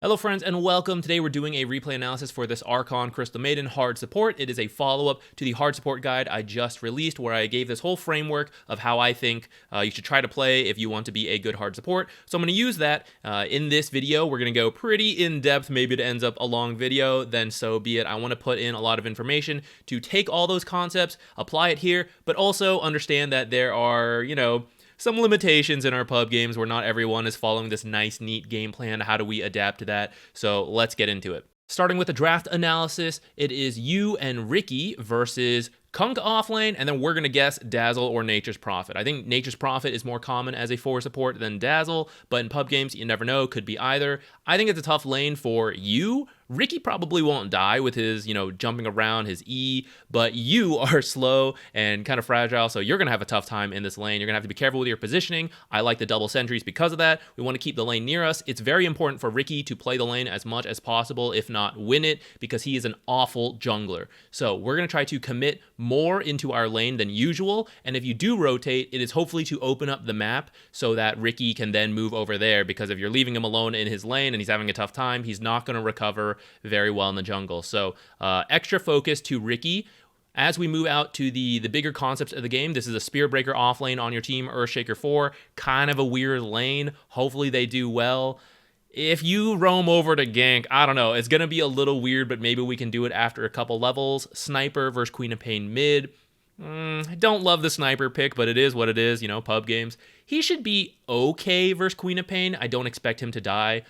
Hello friends and welcome. Today we're doing a replay analysis for this Archon Crystal Maiden hard support. It is a follow-up to the hard support guide I just released where I gave this whole framework of how I think you should try to play if you want to be a good hard support. So I'm going to use that in this video. We're going to go pretty in-depth. Maybe it ends up a long video, then so be it. I want to put in a lot of information to take all those concepts, apply it here, but also understand that there are, some limitations in our pub games where not everyone is following this nice, neat game plan. How do we adapt to that? So let's get into it. Starting with the draft analysis, it is you and Ricky versus Kunk offlane, and then we're going to guess Dazzle or Nature's Prophet. I think Nature's Prophet is more common as a 4 support than Dazzle, but in pub games, you never know. Could be either. I think it's a tough lane for you. Ricky probably won't die with his, jumping around, his E, but you are slow and kind of fragile, so you're going to have a tough time in this lane. You're going to have to be careful with your positioning. I like the double sentries because of that. We want to keep the lane near us. It's very important for Ricky to play the lane as much as possible, if not win it, because he is an awful jungler. So we're going to try to commit more into our lane than usual, and if you do rotate, it is hopefully to open up the map so that Ricky can then move over there, because if you're leaving him alone in his lane and he's having a tough time, he's not going to recover very well in the jungle. So extra focus to Ricky. As we move out to the bigger concepts of the game, this is a Spear Breaker offlane on your team, Earthshaker 4, kind of a weird lane. Hopefully they do well. If you roam over to gank, I don't know, it's going to be a little weird, but maybe we can do it after a couple levels. Sniper versus Queen of Pain mid. I don't love the sniper pick, but it is what it is, pub games. He should be okay versus Queen of Pain. I don't expect him to die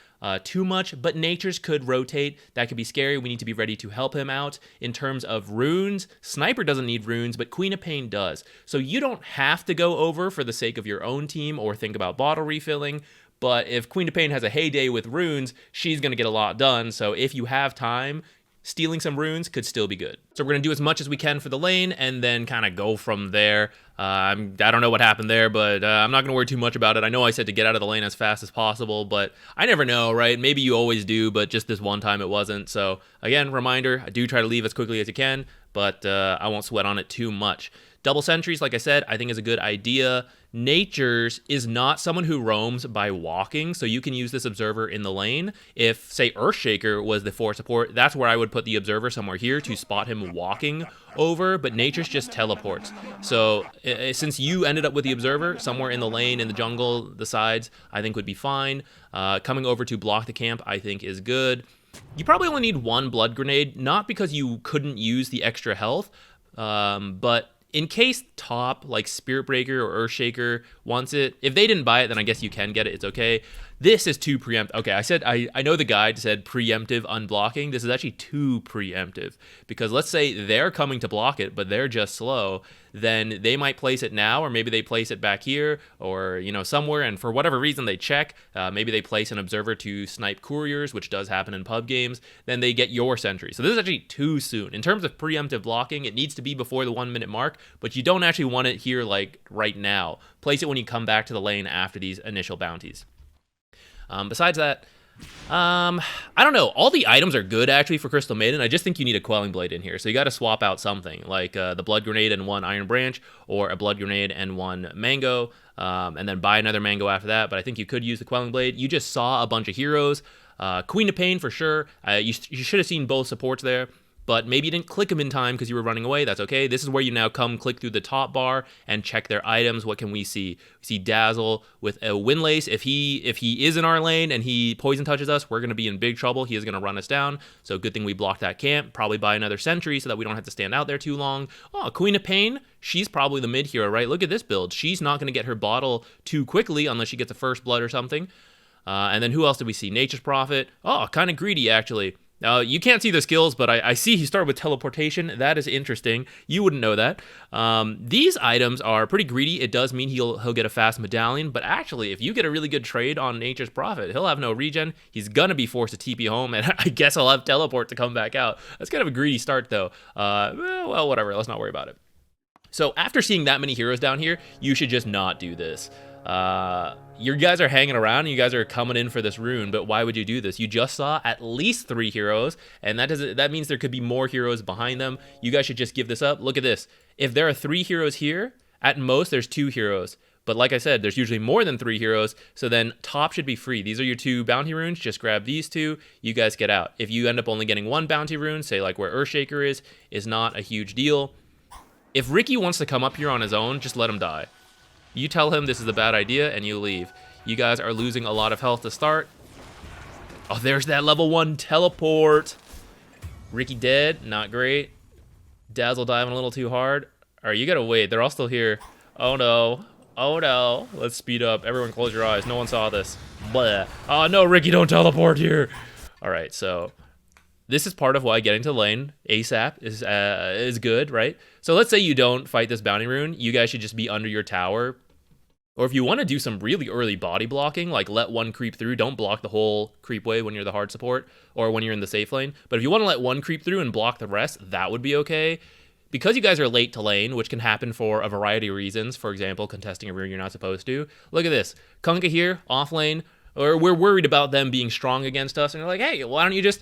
too much, but Nature's could rotate. That could be scary. We need to be ready to help him out. In terms of runes, Sniper doesn't need runes, but Queen of Pain does. So you don't have to go over for the sake of your own team or think about bottle refilling. But if Queen of Pain has a heyday with runes, she's going to get a lot done. So if you have time, stealing some runes could still be good. So we're going to do as much as we can for the lane and then kind of go from there. I don't know what happened there, but I'm not going to worry too much about it. I know I said to get out of the lane as fast as possible, but I never know, right? Maybe you always do, but just this one time it wasn't. So again, reminder, I do try to leave as quickly as you can, but I won't sweat on it too much. Double sentries, like I said, I think is a good idea. Nature's is not someone who roams by walking, so you can use this observer in the lane. If, say, Earthshaker was the 4 support, that's where I would put the observer somewhere here to spot him walking over, but Nature's just teleports. So since you ended up with the observer somewhere in the lane, in the jungle, the sides, I think would be fine. Coming over to block the camp, I think is good. You probably only need 1 blood grenade, not because you couldn't use the extra health, but in case top, like Spirit Breaker or Earthshaker, wants it, if they didn't buy it, then I guess you can get it. It's okay. This is too preemptive. Okay, I know the guide said preemptive unblocking. This is actually too preemptive, because let's say they're coming to block it, but they're just slow. Then they might place it now, or maybe they place it back here, or somewhere, and for whatever reason they check. Maybe they place an observer to snipe couriers, which does happen in pub games. Then they get your sentry. So this is actually too soon. In terms of preemptive blocking, it needs to be before the 1 minute mark, but you don't actually want it here like right now. Place it when you come back to the lane after these initial bounties. Besides that, I don't know. All the items are good actually for Crystal Maiden. I just think you need a Quelling Blade in here. So you got to swap out something like the Blood Grenade and 1 Iron Branch, or a Blood Grenade and 1 Mango, and then buy another Mango after that. But I think you could use the Quelling Blade. You just saw a bunch of heroes. Queen of Pain for sure. You should have seen both supports there. But maybe you didn't click them in time because you were running away. That's okay. This is where you now click through the top bar and check their items. What can we see? We see Dazzle with a Windlace. If he is in our lane and he poison touches us, we're going to be in big trouble. He is going to run us down. So good thing we blocked that camp. Probably buy another sentry so that we don't have to stand out there too long. Oh, Queen of Pain. She's probably the mid hero, right? Look at this build. She's not going to get her bottle too quickly unless she gets a first blood or something. And then who else did we see? Nature's Prophet. Oh, kind of greedy actually. You can't see the skills, but I see he started with teleportation. That is interesting. You wouldn't know that. These items are pretty greedy. It does mean he'll get a fast medallion, but actually, if you get a really good trade on Nature's Prophet, he'll have no regen. He's gonna be forced to TP home, and I guess he'll have teleport to come back out. That's kind of a greedy start, though. Well, whatever. Let's not worry about it. So after seeing that many heroes down here, you should just not do this. You guys are hanging around and you guys are coming in for this rune, but why would you do this? You just saw at least 3 heroes, and that means there could be more heroes behind them. You guys should just give this up. Look at this. If there are 3 heroes here, at most there's 2 heroes. But like I said, there's usually more than 3 heroes, so then top should be free. These are your 2 bounty runes. Just grab these 2. You guys get out. If you end up only getting 1 bounty rune, say like where Earthshaker is not a huge deal. If Ricky wants to come up here on his own, just let him die. You tell him this is a bad idea, and you leave. You guys are losing a lot of health to start. Oh, there's that level 1 teleport. Ricky dead. Not great. Dazzle diving a little too hard. All right, you gotta wait. They're all still here. Oh, no. Oh, no. Let's speed up. Everyone close your eyes. No one saw this. Blah. Oh, no, Ricky, don't teleport here. All right, so this is part of why getting to the lane ASAP is good, right? So let's say you don't fight this bounty rune. You guys should just be under your tower. Or if you want to do some really early body blocking, like let 1 creep through, don't block the whole creep wave when you're the hard support or when you're in the safe lane. But if you want to let 1 creep through and block the rest, that would be okay. Because you guys are late to lane, which can happen for a variety of reasons, for example, contesting a rune you're not supposed to. Look at this. Kunkka here, off lane, or we're worried about them being strong against us, and they're like, hey, why don't you just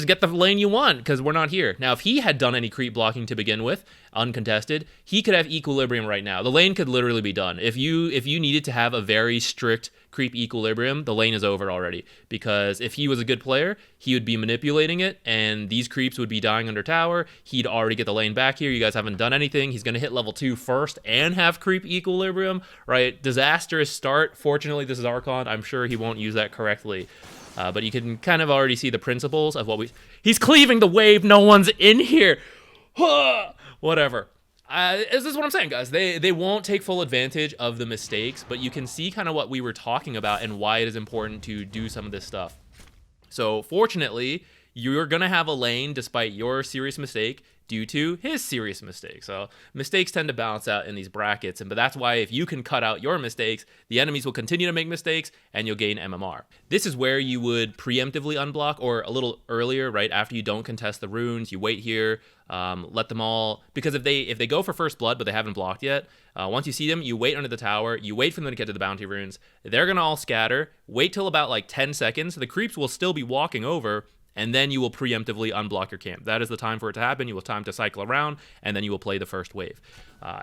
get the lane you want, because we're not here. Now, if he had done any creep blocking to begin with, uncontested, he could have equilibrium right now. The lane could literally be done. If you needed to have a very strict creep equilibrium, the lane is over already, because if he was a good player, he would be manipulating it, and these creeps would be dying under tower. He'd already get the lane back here. You guys haven't done anything. He's going to hit level 2 first and have creep equilibrium, right? Disastrous start. Fortunately, this is Archon. I'm sure he won't use that correctly. But you can kind of already see the principles of what he's cleaving the wave. No one's in here. Whatever. This is what I'm saying, guys. They won't take full advantage of the mistakes, but you can see kind of what we were talking about and why it is important to do some of this stuff. So fortunately, you're going to have a lane despite your serious mistake due to his serious mistake. So mistakes tend to balance out in these brackets, but that's why if you can cut out your mistakes, the enemies will continue to make mistakes and you'll gain MMR. This is where you would preemptively unblock, or a little earlier, right after you don't contest the runes, you wait here, let them all, because if they go for first blood but they haven't blocked yet, once you see them, you wait under the tower, you wait for them to get to the bounty runes, they're gonna all scatter, wait till about like 10 seconds, the creeps will still be walking over, and then you will preemptively unblock your camp. That is the time for it to happen. You will time to cycle around, and then you will play the first wave.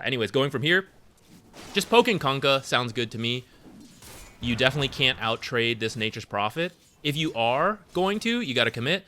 Anyways, going from here, just poking Kunkka sounds good to me. You definitely can't outtrade this Nature's Prophet. If you are going to, you got to commit.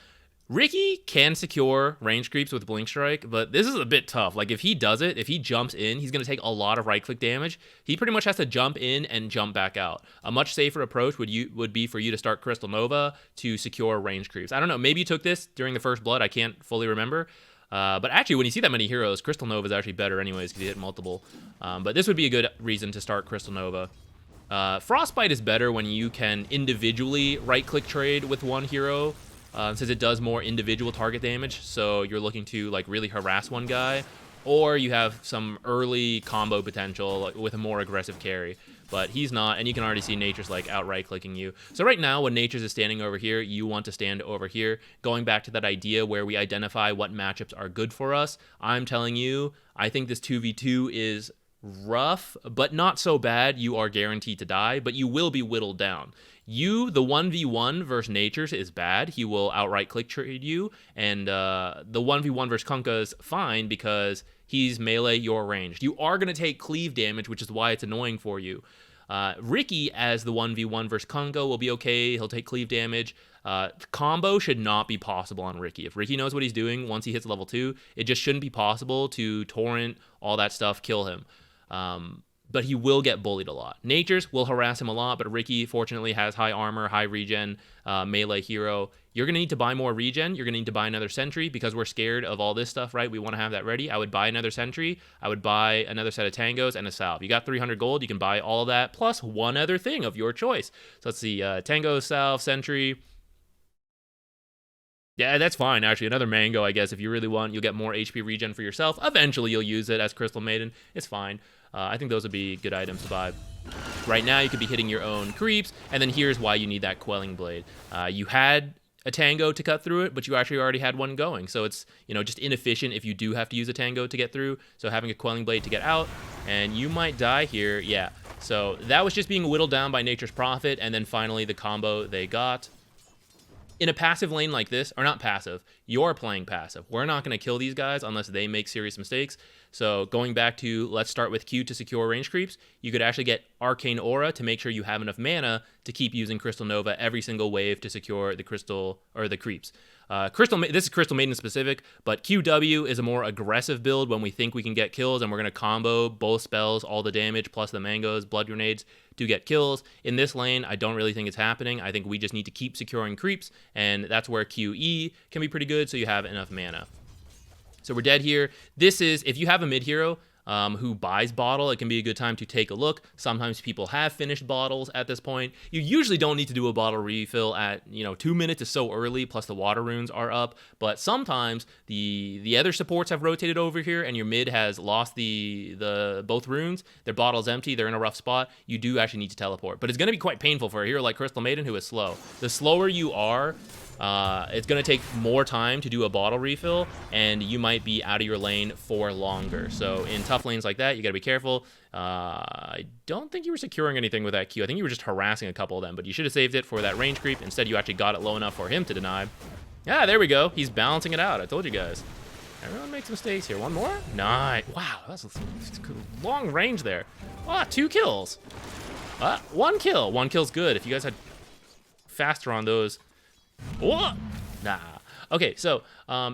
Ricky can secure range creeps with Blink Strike, but this is a bit tough. Like, if he does it, if he jumps in, he's going to take a lot of right-click damage. He pretty much has to jump in and jump back out. A much safer approach would be for you to start Crystal Nova to secure range creeps. I don't know, maybe you took this during the first blood. I can't fully remember. But actually, when you see that many heroes, Crystal Nova is actually better anyways because you hit multiple. But this would be a good reason to start Crystal Nova. Frostbite is better when you can individually right-click trade with one hero, since it does more individual target damage, so you're looking to like really harass one guy, or you have some early combo potential with a more aggressive carry. But he's not, and you can already see Nature's like outright clicking you. So right now, when Nature's is standing over here, you want to stand over here. Going back to that idea where we identify what matchups are good for us, I'm telling you, I think this 2v2 is rough, but not so bad. You are guaranteed to die, but you will be whittled down. The 1v1 versus Nature's is bad. He will outright click trade you, and the 1v1 versus Kunkka is fine because he's melee, you're ranged. You are going to take cleave damage, which is why it's annoying for you. Ricky, as the 1v1 versus Kunkka, will be okay. He'll take cleave damage. Combo should not be possible on Ricky. If Ricky knows what he's doing once he hits level 2, it just shouldn't be possible to torrent, all that stuff, kill him. But he will get bullied a lot. Nature's will harass him a lot, but Ricky, fortunately, has high armor, high regen, melee hero. You're going to need to buy more regen. You're going to need to buy another sentry because we're scared of all this stuff, right? We want to have that ready. I would buy another sentry. I would buy another set of tangos and a salve. You got 300 gold. You can buy all of that plus one other thing of your choice. So let's see, tango, salve, sentry. Yeah, that's fine, actually. Another mango, I guess, if you really want. You'll get more HP regen for yourself. Eventually, you'll use it as Crystal Maiden. It's fine. I think those would be good items to buy. Right now, you could be hitting your own creeps, and then here's why you need that Quelling Blade. You had a tango to cut through it, but you actually already had one going, so it's, you know, just inefficient if you do have to use a tango to get through, so having a Quelling Blade to get out, and you might die here, yeah. So that was just being whittled down by Nature's Prophet, and then finally the combo they got. in a passive lane like this, or not passive, you're playing passive. We're not going to kill these guys unless they make serious mistakes. So going back to, let's start with Q to secure range creeps, you could actually get Arcane Aura to make sure you have enough mana to keep using Crystal Nova every single wave to secure the crystal or the creeps. This is Crystal Maiden specific, but QW is a more aggressive build when we think we can get kills, and we're going to combo both spells, all the damage, plus the mangoes, blood grenades, to get kills. In this lane, I don't really think it's happening. I think we just need to keep securing creeps, and that's where QE can be pretty good, so you have enough mana. So we're dead here. This is, if you have a mid hero who buys bottle, it can be a good time to take a look. Sometimes people have finished bottles at this point. You usually don't need to do a bottle refill at, 2 minutes is so early, plus the water runes are up. But sometimes the other supports have rotated over here and your mid has lost the both runes. Their bottle's empty, they're in a rough spot. You do actually need to teleport. But it's going to be quite painful for a hero like Crystal Maiden who is slow. The slower you are, it's going to take more time to do a bottle refill, and you might be out of your lane for longer. So in tough lanes like that, you got to be careful. I don't think you were securing anything with that Q. I think you were just harassing a couple of them, but you should have saved it for that range creep. Instead, you actually got it low enough for him to deny. Yeah, there we go. He's balancing it out. I told you guys. Everyone makes mistakes here. One more? Nice. Wow, that's a long range there. 2 kills. 1 kill. 1 kill's good. If you guys had faster on those. What? Nah. Okay, so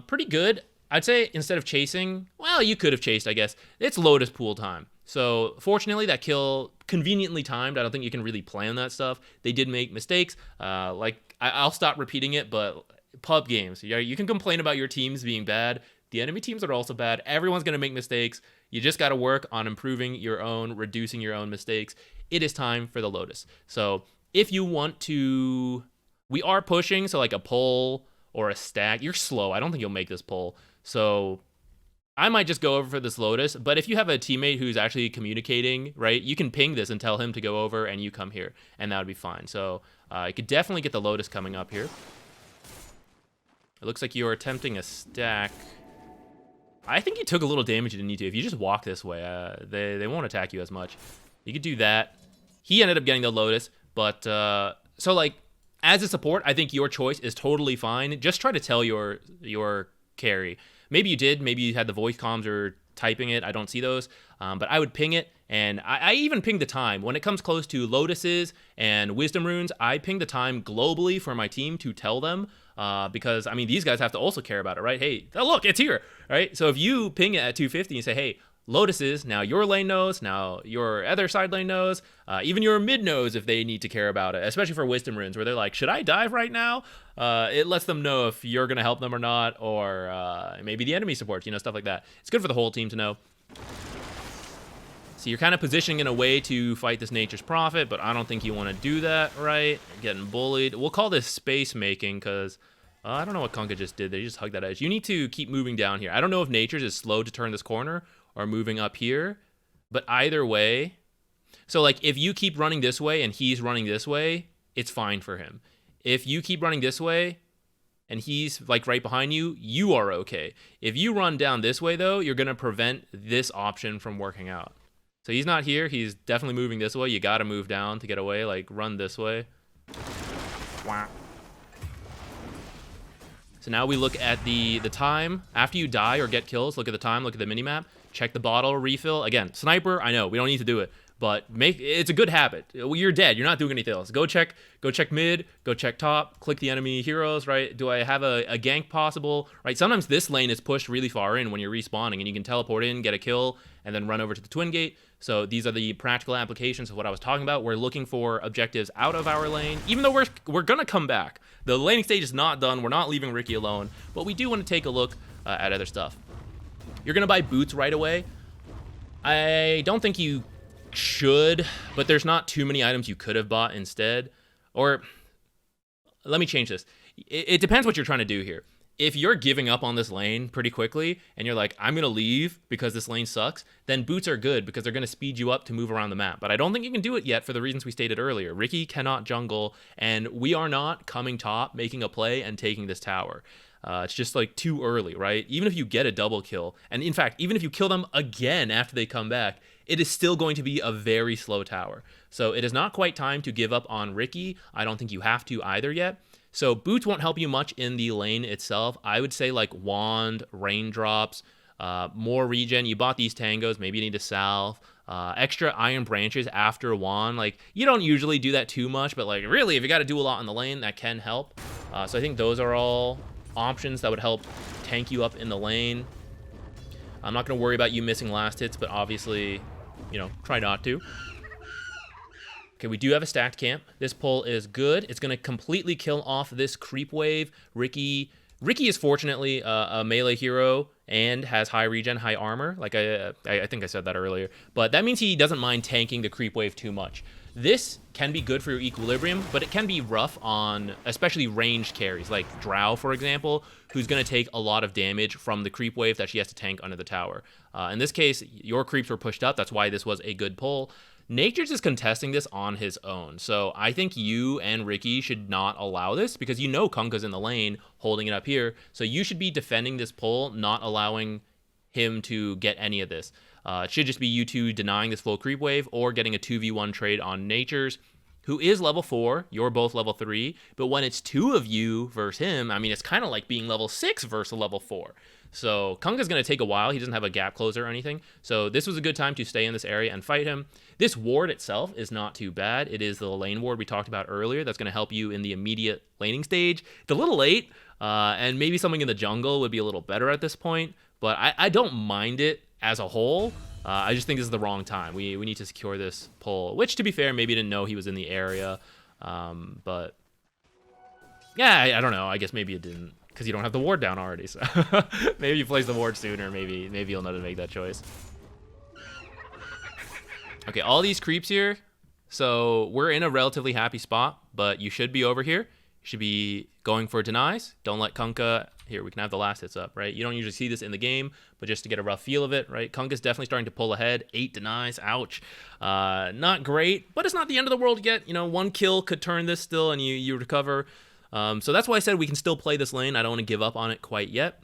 pretty good. I'd say instead of chasing, well, you could have chased, I guess. It's Lotus Pool time. So fortunately, that kill conveniently timed. I don't think you can really plan that stuff. They did make mistakes. I'll stop repeating it, but pub games, you can complain about your teams being bad. The enemy teams are also bad. Everyone's going to make mistakes. You just got to work on improving your own, reducing your own mistakes. It is time for the Lotus. So if you want to... We are pushing, so like a pull or a stack. You're slow. I don't think you'll make this pull. So I might just go over for this Lotus. But if you have a teammate who's actually communicating, right, you can ping this and tell him to go over and you come here. And that would be fine. So you could definitely get the Lotus coming up here. It looks like you're attempting a stack. I think you took a little damage you didn't need to. If you just walk this way, they won't attack you as much. You could do that. He ended up getting the Lotus. But, so like... As a support, I think your choice is totally fine. Just try to tell your carry. Maybe you did. Maybe you had the voice comms or typing it. I don't see those. But I would ping it. And I even ping the time. When it comes close to Lotuses and Wisdom Runes, I ping the time globally for my team to tell them. Because, I mean, these guys have to also care about it, right? Hey, look, it's here, right? So if you ping it at 250 and say, hey, Lotuses, now your lane knows, now your other side lane knows, even your mid knows if they need to care about it, especially for Wisdom Runes, where they're like, should I dive right now? It lets them know if you're going to help them or not, or maybe the enemy supports, stuff like that. It's good for the whole team to know. So you're kind of positioning in a way to fight this Nature's Prophet, but I don't think you want to do that, right? Getting bullied. We'll call this space making, because... I don't know what Kunkka just did. They just hugged that edge. You need to keep moving down here. I don't know if Nature's is slow to turn this corner or moving up here, but either way. So like if you keep running this way and he's running this way, it's fine for him. If you keep running this way and he's like right behind you, you are okay. If you run down this way though, you're going to prevent this option from working out. So he's not here. He's definitely moving this way. You got to move down to get away, like run this way. Wow. So now we look at the time. After you die or get kills, look at the time, look at the minimap, check the bottle refill. Again, sniper, I know, we don't need to do it, but it's a good habit. You're dead, you're not doing anything else. Go check mid, go check top, click the enemy heroes, right? Do I have a gank possible, right? Sometimes this lane is pushed really far in when you're respawning and you can teleport in, get a kill, and then run over to the twin gate. So these are the practical applications of what I was talking about. We're looking for objectives out of our lane, even though we're gonna come back. The laning stage is not done. We're not leaving Ricky alone, but we do want to take a look at other stuff. You're gonna buy boots right away. I don't think you should, but there's not too many items you could have bought instead. Or let me change this. It depends what you're trying to do here. If you're giving up on this lane pretty quickly and you're like, I'm going to leave because this lane sucks, then boots are good because they're going to speed you up to move around the map. But I don't think you can do it yet for the reasons we stated earlier. Ricky cannot jungle, and we are not coming top, making a play, and taking this tower. It's just like too early, right? Even if you get a double kill, and in fact, even if you kill them again after they come back, it is still going to be a very slow tower. So it is not quite time to give up on Ricky. I don't think you have to either yet. So boots won't help you much in the lane itself. I would say like wand, raindrops, more regen. You bought these tangos, maybe you need to salve. Extra iron branches after wand. Like, you don't usually do that too much, but like really, if you got to do a lot in the lane, that can help. So I think those are all options that would help tank you up in the lane. I'm not going to worry about you missing last hits, but obviously, you know, try not to. Okay, we do have a stacked camp. This pull is good. It's going to completely kill off this creep wave. Ricky is fortunately a melee hero and has high regen, high armor. Like I think I said that earlier. But that means he doesn't mind tanking the creep wave too much. This can be good for your equilibrium, but it can be rough on especially ranged carries, like Drow, for example, who's going to take a lot of damage from the creep wave that she has to tank under the tower. In this case, your creeps were pushed up. That's why this was a good pull. Nature's is contesting this on his own, so I think you and Ricky should not allow this, because you know Kunkka's in the lane holding it up here, so you should be defending this pull, not allowing him to get any of this. It should just be you two denying this full creep wave or getting a 2v1 trade on Nature's, who is level 4, you're both level 3, but when it's 2 of you versus him, I mean, it's kind of like being level 6 versus a level 4. So Kunkka's going to take a while. He doesn't have a gap closer or anything. So this was a good time to stay in this area and fight him. This ward itself is not too bad. It is the lane ward we talked about earlier. That's going to help you in the immediate laning stage. It's a little late, and maybe something in the jungle would be a little better at this point. But I don't mind it as a whole. I just think this is the wrong time. We need to secure this pull, which, to be fair, maybe didn't know he was in the area. But yeah, I don't know. I guess maybe it didn't, because you don't have the ward down already. So maybe you place the ward sooner. Maybe you'll know to make that choice. Okay, all these creeps here. So we're in a relatively happy spot, but you should be over here. You should be going for denies. Don't let Kunkka... Here, we can have the last hits up, right? You don't usually see this in the game, but just to get a rough feel of it, right? Kunkka's definitely starting to pull ahead. 8 denies, ouch. Not great, but it's not the end of the world yet. You know, 1 kill could turn this still, and you recover. So that's why I said we can still play this lane. I don't want to give up on it quite yet.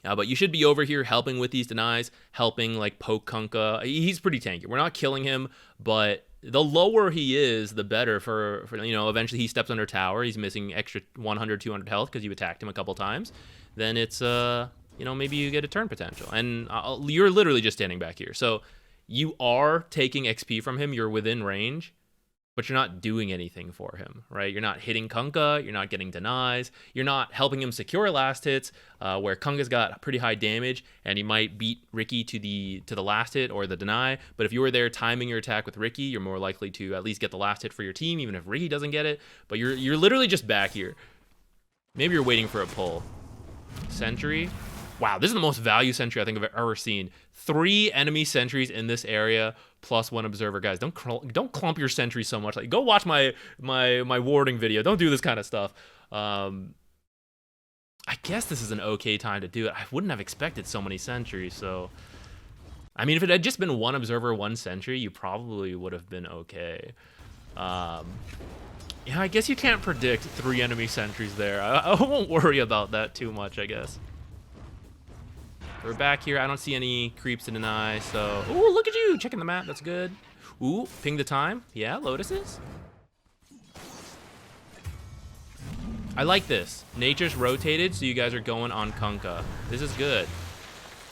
But you should be over here helping with these denies, helping like poke Kunkka. He's pretty tanky. We're not killing him, but the lower he is, the better for you know, eventually he steps under tower. He's missing extra 100, 200 health because you attacked him a couple times. Then it's, you know, maybe you get a turn potential. And you're literally just standing back here. So you are taking XP from him. You're within range, but you're not doing anything for him, right? You're not hitting Kunkka. You're not getting denies. You're not helping him secure last hits, where Kunkka's got pretty high damage, and he might beat Ricky to the last hit or the deny. But if you were there timing your attack with Ricky, you're more likely to at least get the last hit for your team, even if Ricky doesn't get it. But you're literally just back here. Maybe you're waiting for a pull. Sentry. Wow, this is the most value sentry I think I've ever seen. 3 enemy sentries in this area, plus 1 observer. Guys, don't clump your sentries so much. Like, go watch my warding video. Don't do this kind of stuff. I guess this is an okay time to do it. I wouldn't have expected so many sentries. So, I mean, if it had just been 1 observer, 1 sentry, you probably would have been okay. Yeah, I guess you can't predict 3 enemy sentries there. I won't worry about that too much, I guess. We're back here. I don't see any creeps to deny, so... Ooh, look at you! Checking the map. That's good. Ooh, ping the time. Yeah, Lotuses. I like this. Nature's rotated, so you guys are going on Kunkka. This is good.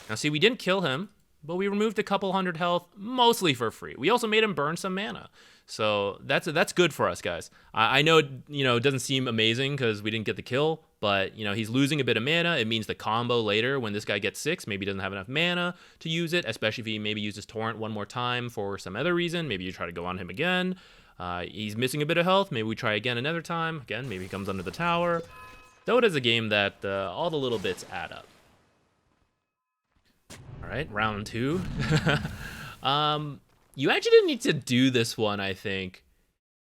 Now, see, we didn't kill him, but we removed a couple hundred health, mostly for free. We also made him burn some mana. So that's good for us, guys. I know, you know, it doesn't seem amazing because we didn't get the kill, but, you know, he's losing a bit of mana. It means the combo later, when this guy gets 6, maybe he doesn't have enough mana to use it, especially if he maybe uses Torrent one more time for some other reason. Maybe you try to go on him again. He's missing a bit of health. Maybe we try again another time. Again, maybe he comes under the tower. Dota is a game that all the little bits add up. All right, round 2. You actually didn't need to do this one, I think.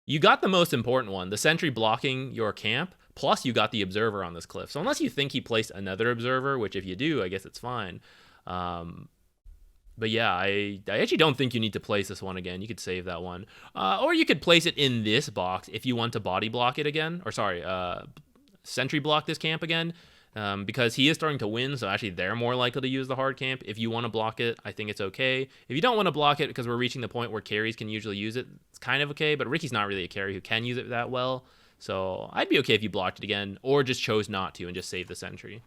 You got the most important one, the sentry blocking your camp, plus you got the observer on this cliff. So unless you think he placed another observer, which if you do, I guess it's fine. But yeah, I actually don't think you need to place this one again. You could save that one. Or you could place it in this box if you want to body block it again. Or sorry, sentry block this camp again. Because he is starting to win, so actually they're more likely to use the hard camp. If you want to block it, I think it's okay. If you don't want to block it because we're reaching the point where carries can usually use it, it's kind of okay, but Ricky's not really a carry who can use it that well. So I'd be okay if you blocked it again, or just chose not to and just saved the sentry.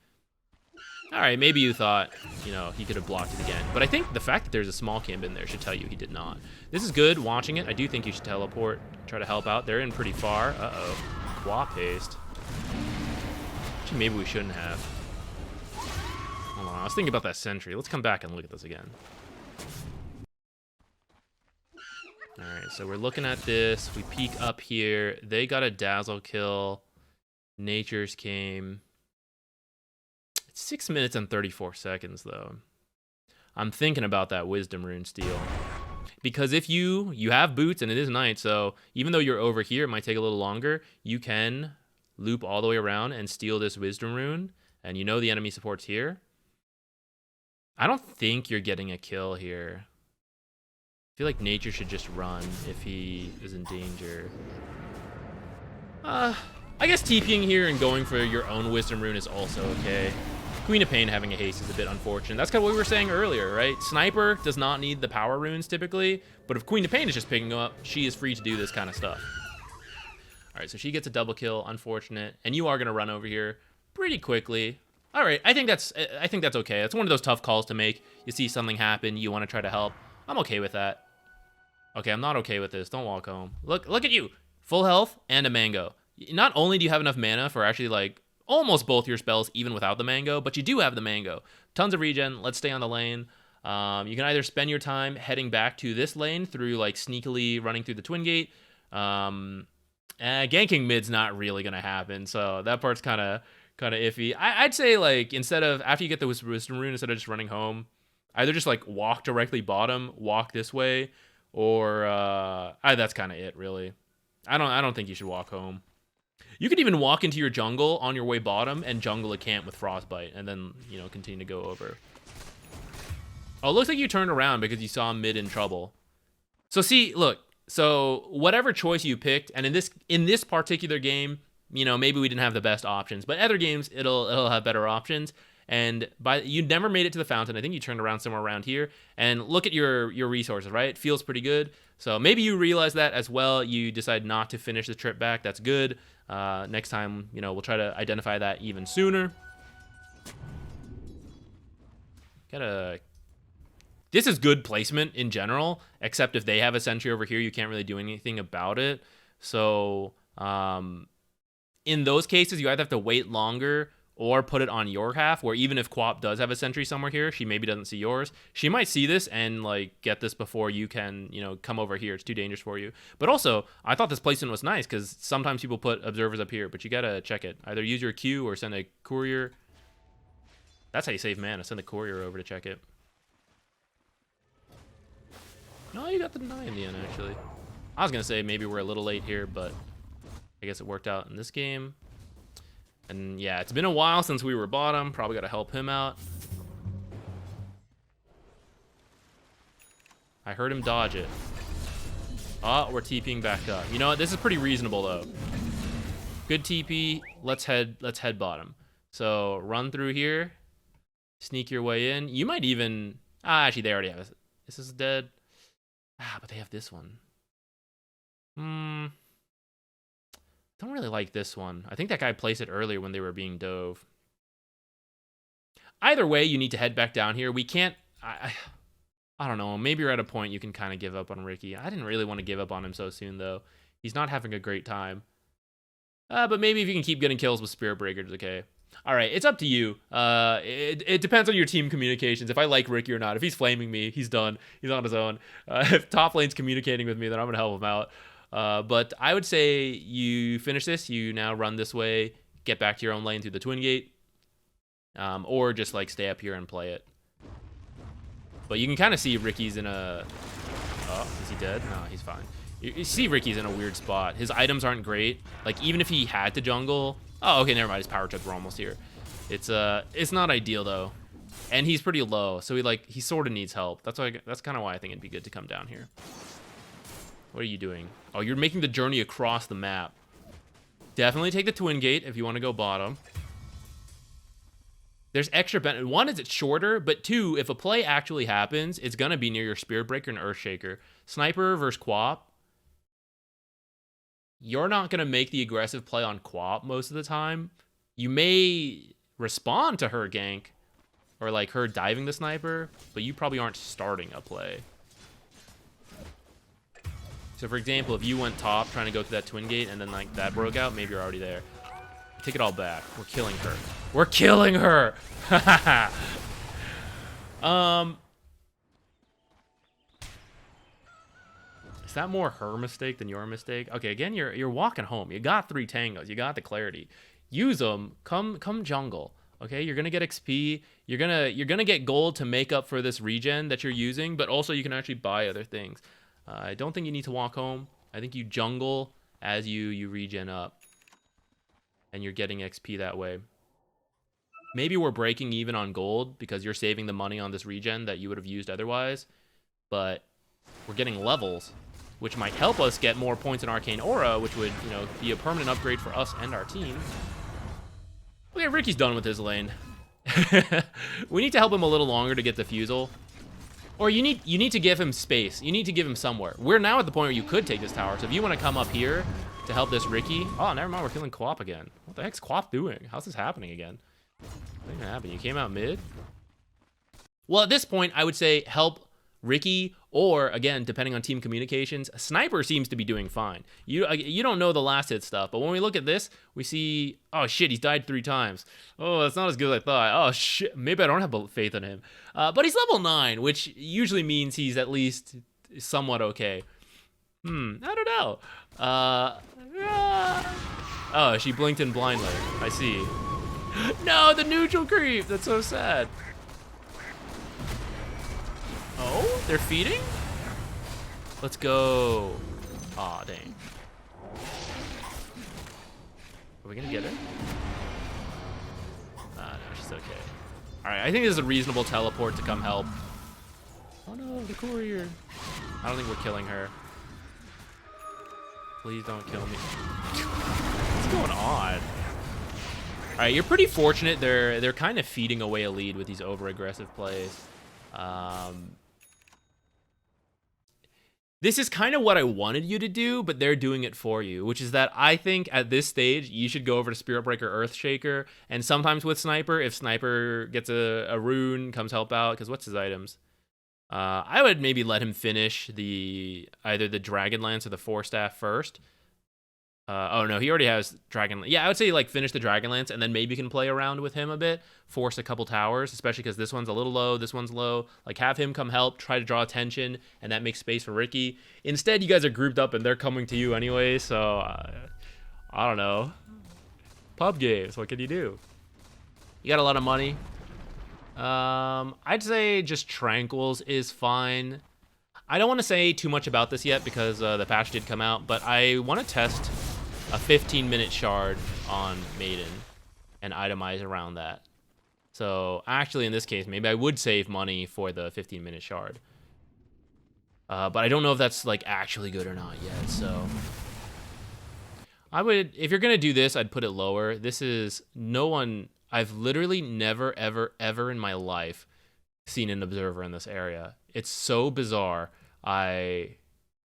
All right, maybe you thought, you know, he could have blocked it again. But I think the fact that there's a small camp in there should tell you he did not. This is good, watching it. I do think you should teleport, try to help out. They're in pretty far. Uh-oh. Quap paste. Actually, maybe we shouldn't have. Hold on, I was thinking about that sentry. Let's come back and look at this again. All right, so we're looking at this. We peek up here. They got a dazzle kill. Nature's came. 6 minutes and 34 seconds, though. I'm thinking about that Wisdom Rune steal. Because if you have boots, and it is night, so even though you're over here, it might take a little longer, you can loop all the way around and steal this Wisdom Rune, and you know the enemy support's here. I don't think you're getting a kill here. I feel like Nature should just run if he is in danger. I guess TPing here and going for your own Wisdom Rune is also okay. Queen of Pain having a haste is a bit unfortunate. That's kind of what we were saying earlier, right? Sniper does not need the power runes typically, but if Queen of Pain is just picking up, she is free to do this kind of stuff. All right, so she gets a double kill, unfortunate, and you are gonna run over here pretty quickly. All right, I think that's okay. It's one of those tough calls to make. You see something happen, you want to try to help. I'm okay with that. Okay, I'm not okay with this. Don't walk home. Look at you, full health and a mango. Not only do you have enough mana for actually like almost both your spells even without the mango, but you do have the mango. Tons of regen. Let's stay on the lane. You can either spend your time heading back to this lane through like sneakily running through the Twin Gate. Ganking mid's not really gonna happen, so that part's kind of iffy. I'd say like instead of after you get the Wisdom Rune, instead of just running home, either just like walk directly bottom, walk this way, or that's kind of it really. I don't think you should walk home. You could even walk into your jungle on your way bottom and jungle a camp with Frostbite, and then, you know, continue to go over. Oh, it looks like you turned around because you saw mid in trouble. So see, look, so whatever choice you picked, and in this particular game, you know, maybe we didn't have the best options, but other games it'll have better options. And you never made it to the fountain. I think you turned around somewhere around here. And look at your resources, right? It feels pretty good. So maybe you realize that as well. You decide not to finish the trip back. That's good. Next time, you know, we'll try to identify that even sooner. This is good placement in general, except if they have a sentry over here, you can't really do anything about it. So in those cases, you either have to wait longer or put it on your half, where even if Quap does have a sentry somewhere here, she maybe doesn't see yours. She might see this and like get this before you can, you know, come over here. It's too dangerous for you. But also, I thought this placement was nice because sometimes people put observers up here, but you gotta check it. Either use your Q or send a courier. That's how you save mana. Send a courier over to check it. No, you got the 9 in the end, actually. I was gonna say maybe we're a little late here, but I guess it worked out in this game. And yeah, it's been a while since we were bottom. Probably got to help him out. I heard him dodge it. Oh, we're TPing back up. You know what? This is pretty reasonable though. Good TP. Let's head bottom. So run through here. Sneak your way in. You might even... actually, they already have it. This is dead. But they have this one. Don't really like this one. I think that guy placed it earlier when they were being dove. Either way, you need to head back down here. We can't... I don't know. Maybe you're at a point you can kind of give up on Ricky. I didn't really want to give up on him so soon, though. He's not having a great time. But maybe if you can keep getting kills with Spirit Breakers, okay. All right, it's up to you. It depends on your team communications. If I like Ricky or not. If he's flaming me, he's done. He's on his own. If top lane's communicating with me, then I'm going to help him out. But I would say you finish this, you now run this way, get back to your own lane through the Twin Gate, or just like stay up here and play it. But you can kind of see Ricky's in a... Oh, is he dead? No, he's fine. You see Ricky's in a weird spot. His items aren't great. Like, even if he had to jungle... Oh, okay, never mind. His power checks were almost here. It's not ideal, though. And he's pretty low, so he sort of needs help. That's kind of why I think it'd be good to come down here. What are you doing? Oh, you're making the journey across the map. Definitely take the Twin Gate if you want to go bottom. There's extra benefit. One is it's shorter, but two, if a play actually happens, it's going to be near your Spirit Breaker and Earthshaker. Sniper versus Quap. you're not going to make the aggressive play on Quap most of the time. You may respond to her gank or like her diving the sniper, but you probably aren't starting a play. So for example, if you went top trying to go to that twin gate and then like that broke out, maybe you're already there. Take it all back. We're killing her. We're killing her. Is that more her mistake than your mistake? Okay, again, you're walking home. You got 3 tangos. You got the clarity. Use them. Come jungle. Okay, you're gonna get XP. You're gonna get gold to make up for this regen that you're using, but also you can actually buy other things. I don't think you need to walk home. I think you jungle as you regen up, and you're getting XP that way. Maybe we're breaking even on gold because you're saving the money on this regen that you would have used otherwise, but we're getting levels, which might help us get more points in Arcane Aura, which would, you know, be a permanent upgrade for us and our team. Okay, Ricky's done with his lane. We need to help him a little longer to get the Fusel. Or you need to give him space. You need to give him somewhere. We're now at the point where you could take this tower. So if you want to come up here to help this Ricky. Oh, never mind. We're killing Quap again. What the heck's Quap doing? How's this happening again? What even happened? You came out mid? Well, at this point, I would say help Ricky, or again, depending on team communications, Sniper seems to be doing fine. You don't know the last hit stuff, but when we look at this, we see, oh shit, he's died 3 times. Oh, that's not as good as I thought. Oh shit, maybe I don't have faith in him. But he's level 9, which usually means he's at least somewhat okay. I don't know. Oh, she blinked in blindly. I see. No, the neutral creep. That's so sad. Oh, they're feeding? Let's go. Aw, dang. Are we gonna get her? No, she's okay. Alright, I think this is a reasonable teleport to come help. Oh no, the courier. I don't think we're killing her. Please don't kill me. What's going on? Alright, you're pretty fortunate. They're kind of feeding away a lead with these over-aggressive plays. This is kind of what I wanted you to do, but they're doing it for you, which is that I think at this stage, you should go over to Spirit Breaker Earthshaker, and sometimes with Sniper, if Sniper gets a rune, comes help out, because what's his items? I would maybe let him finish either the Dragon Lance or the 4-staff first. Oh no, he already has Dragon. Yeah, I would say like finish the Dragon Lance and then maybe you can play around with him a bit, force a couple towers, especially because this one's a little low, this one's low. Like have him come help, try to draw attention, and that makes space for Ricky. Instead, you guys are grouped up and they're coming to you anyway, so I don't know. Pub games, what can you do? You got a lot of money. I'd say just Tranquils is fine. I don't want to say too much about this yet because the patch did come out, but I want to test a 15-minute shard on Maiden and itemize around that. So actually in this case, maybe I would save money for the 15-minute shard. But I don't know if that's like actually good or not yet, so I would, if you're going to do this, I'd put it lower. This is I've literally never, ever in my life seen an observer in this area. It's so bizarre. I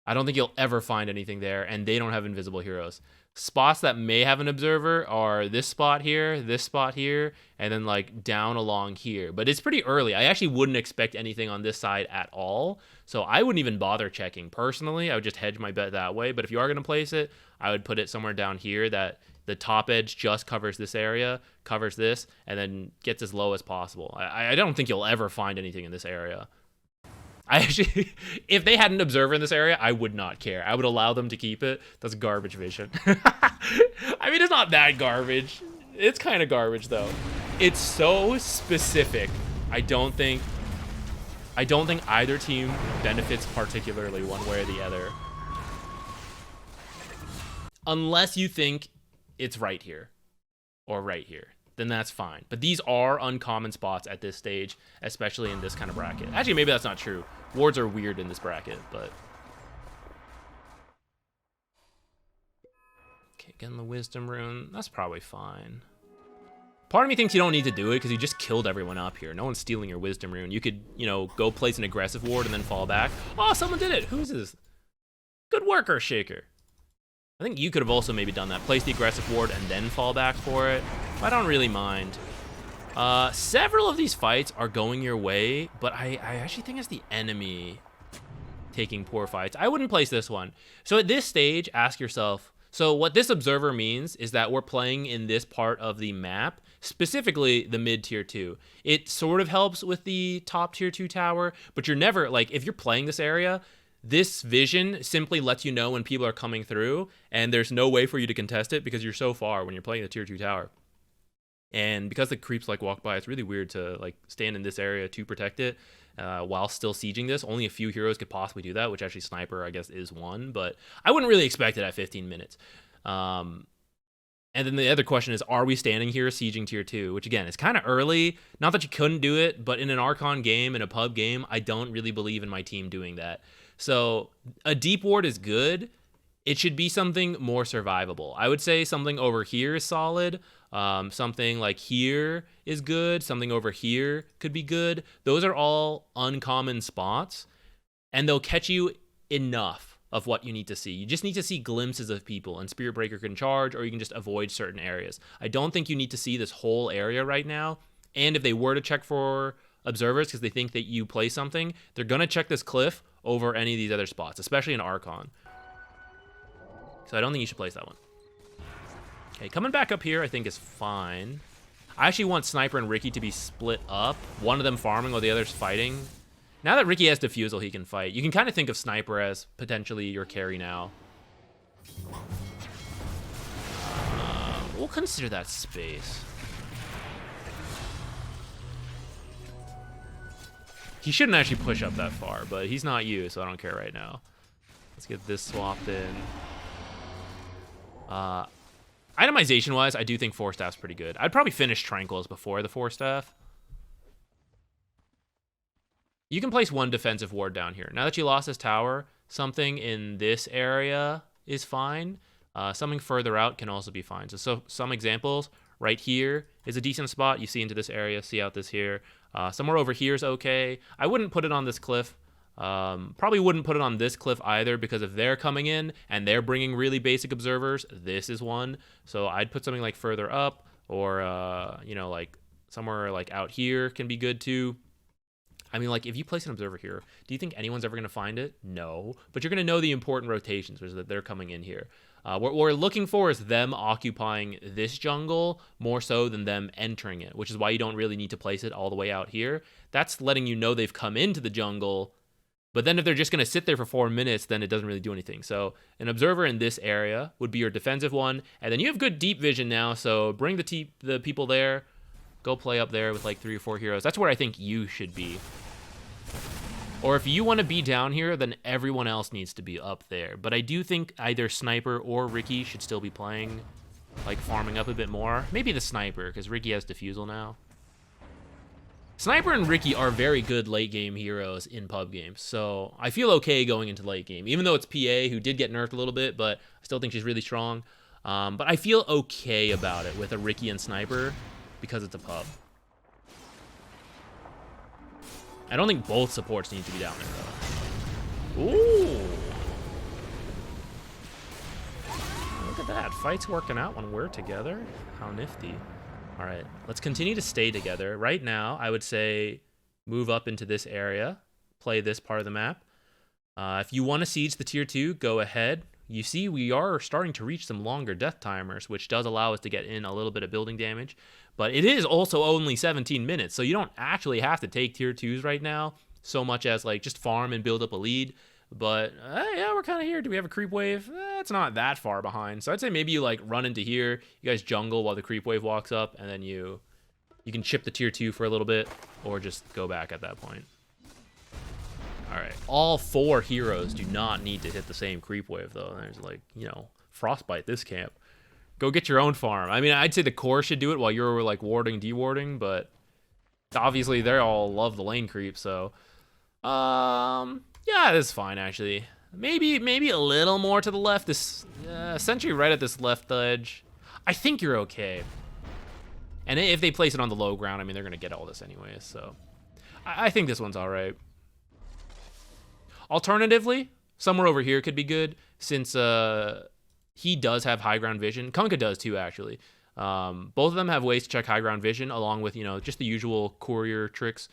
don't think you'll ever find anything there, and they don't have invisible heroes. Spots that may have an observer are this spot here, and then like down along here. But it's pretty early. I actually wouldn't expect anything on this side at all. So I wouldn't even bother checking. Personally, I would just hedge my bet that way. But if you are going to place it, I would put it somewhere down here that the top edge just covers this area, covers this, and then gets as low as possible. I don't think you'll ever find anything in this area. I actually, if they had an observer in this area, I would not care. I would allow them to keep it. That's garbage vision. I mean, it's not that garbage. It's kind of garbage though. It's so specific. I don't think either team benefits particularly one way or the other. Unless you think it's right here or right here, then that's fine. But these are uncommon spots at this stage, especially in this kind of bracket. Actually, maybe that's not true. Wards are weird in this bracket, but okay, getting the wisdom rune, that's probably fine. Part of me thinks you don't need to do it because you just killed everyone up here. No one's stealing your wisdom rune. You could, you know, go place an aggressive ward and then fall back. Oh, someone did it. Who's this? Good work, Earthshaker. I think you could have also maybe done that. Place the aggressive ward and then fall back for it. I don't really mind. Several of these fights are going your way, but I actually think it's the enemy taking poor fights. I wouldn't place this one. So at this stage, ask yourself, so what this observer means is that we're playing in this part of the map, specifically the mid tier 2. It sort of helps with the top tier 2 tower, but you're never, like, if you're playing this area, this vision simply lets you know when people are coming through, and there's no way for you to contest it because you're so far when you're playing the tier 2 tower. And because the creeps like walk by, it's really weird to like stand in this area to protect it while still sieging this. Only a few heroes could possibly do that, which actually Sniper, I guess, is one, but I wouldn't really expect it at 15 minutes. And then the other question is, are we standing here sieging tier 2? Which again, is kind of early. Not that you couldn't do it, but in an Archon game, in a pub game, I don't really believe in my team doing that. So a deep ward is good. It should be something more survivable. I would say something over here is solid. Something like here is good. Something over here could be good. Those are all uncommon spots, and they'll catch you enough of what you need to see. You just need to see glimpses of people, and Spirit Breaker can charge, or you can just avoid certain areas. I don't think you need to see this whole area right now, and if they were to check for observers because they think that you play something, they're going to check this cliff over any of these other spots, especially in Archon. So I don't think you should place that one. Okay, coming back up here I think is fine. I actually want Sniper and Ricky to be split up. One of them farming while the other's fighting. Now that Ricky has Diffusal, he can fight. You can kind of think of Sniper as potentially your carry now. We'll consider that space. He shouldn't actually push up that far, but he's not you, so I don't care right now. Let's get this swapped in. Itemization-wise, I do think 4-staff's pretty good. I'd probably finish Tranquils before the 4-staff. You can place one defensive ward down here. Now that you lost this tower, something in this area is fine. Something further out can also be fine. So some examples, right here is a decent spot. You see into this area, see out this here. Somewhere over here is okay. I wouldn't put it on this cliff. Probably wouldn't put it on this cliff either, because if they're coming in and they're bringing really basic observers, this is one. So I'd put something like further up, or you know, like somewhere like out here can be good too. I mean, like if you place an observer here, do you think anyone's ever going to find it? No, but you're going to know the important rotations, which is that they're coming in here. What we're looking for is them occupying this jungle more so than them entering it, which is why you don't really need to place it all the way out here. That's letting you know they've come into the jungle. But then if they're just going to sit there for 4 minutes, then it doesn't really do anything. So an observer in this area would be your defensive one. And then you have good deep vision now, so bring the people there. Go play up there with like 3 or 4 heroes. That's where I think you should be. Or if you want to be down here, then everyone else needs to be up there. But I do think either Sniper or Ricky should still be playing, like farming up a bit more. Maybe the Sniper, because Ricky has Diffusal now. Sniper and Ricky are very good late game heroes in pub games, so I feel okay going into late game, even though it's PA, who did get nerfed a little bit, but I still think she's really strong. But I feel okay about it with a Ricky and Sniper because it's a pub. I don't think both supports need to be down there, though. Ooh. Look at that. Fight's working out when we're together. How nifty. All right, let's continue to stay together. Right now, I would say move up into this area, play this part of the map. If you want to siege the tier 2, go ahead. You see, we are starting to reach some longer death timers, which does allow us to get in a little bit of building damage. But it is also only 17 minutes, so you don't actually have to take tier 2s right now, so much as like just farm and build up a lead. But yeah, we're kind of here. Do we have a creep wave? It's not that far behind. So I'd say maybe you like run into here. You guys jungle while the creep wave walks up, and then you can chip the tier 2 for a little bit, or just go back at that point. All right, all 4 heroes do not need to hit the same creep wave though. There's like, you know, frostbite this camp. Go get your own farm. I mean, I'd say the core should do it while you're like warding, dewarding, but obviously they all love the lane creep, so yeah, this is fine, actually. Maybe a little more to the left. This Sentry right at this left edge. I think you're okay. And if they place it on the low ground, I mean, they're going to get all this anyways, so I think this one's all right. Alternatively, somewhere over here could be good, since he does have high ground vision. Kunkka does too, actually. Both of them have ways to check high ground vision, along with, you know, just the usual courier tricks.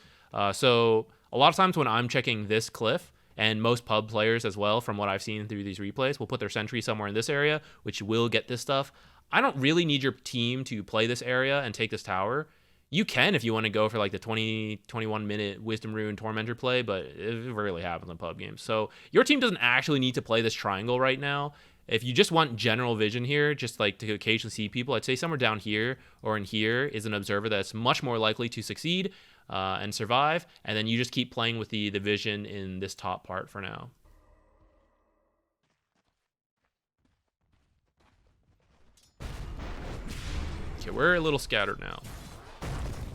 So a lot of times when I'm checking this cliff, and most pub players as well, from what I've seen through these replays, will put their sentry somewhere in this area, which will get this stuff. I don't really need your team to play this area and take this tower. You can if you want to go for like the 21 minute Wisdom Rune Tormentor play, but it rarely happens in pub games. So your team doesn't actually need to play this triangle right now. If you just want general vision here, just like to occasionally see people, I'd say somewhere down here or in here is an observer that's much more likely to succeed and survive. And then you just keep playing with the vision in this top part for now. Okay, we're a little scattered now.